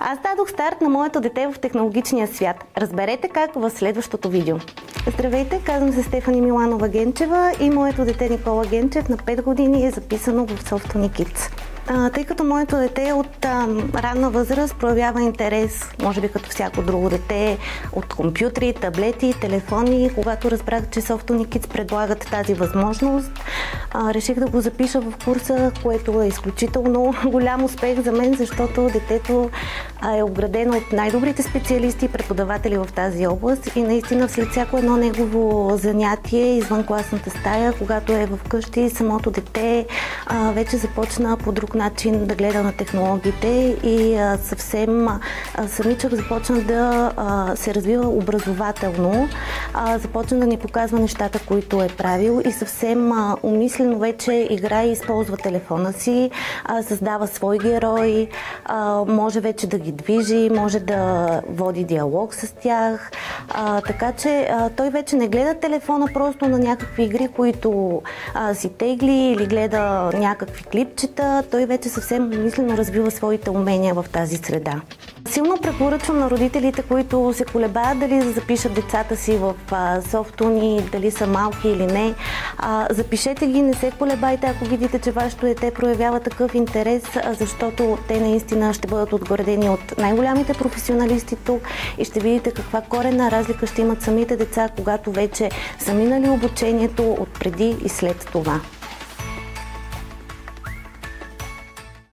Аз дадох старт на моето дете в технологичния свят. Разберете как в следващото видео. Здравейте, казвам се Стефани Миланова Генчева и моето дете Никола Генчев на 5 години е записано в Softony Kids. Тъй като моето дете от ранна възраст проявява интерес, може би като всяко друго дете, от компютри, таблети, телефони, когато разбрах, че Softony Kids предлагат тази възможност, реших да го запиша в курса, което е изключително голям успех за мен, защото детето е обградено от най-добрите специалисти и преподаватели в тази област и наистина след всяко едно негово занятие извън класната стая, когато е вкъщи, самото дете вече започна по друг начин да гледа на технологиите и съвсем самичък започна да се развива образователно, започна да ни показва нещата, които е правил и съвсем умислено вече играе и използва телефона си, създава свои герои, може вече да ги движи, може да води диалог с тях, така че той вече не гледа телефона просто на някакви игри, които си тегли или гледа някакви клипчета, той вече съвсем умислено развива своите умения в тази среда. Силно препоръчвам на родителите, които се колебаят дали да запишат децата си в Softony, дали са малки или не. Запишете ги, не се колебайте, ако видите, че вашето дете проявява такъв интерес, защото те наистина ще бъдат отгордени от най-голямите професионалисти тук и ще видите каква коренна разлика ще имат самите деца, когато вече са минали обучението от преди и след това.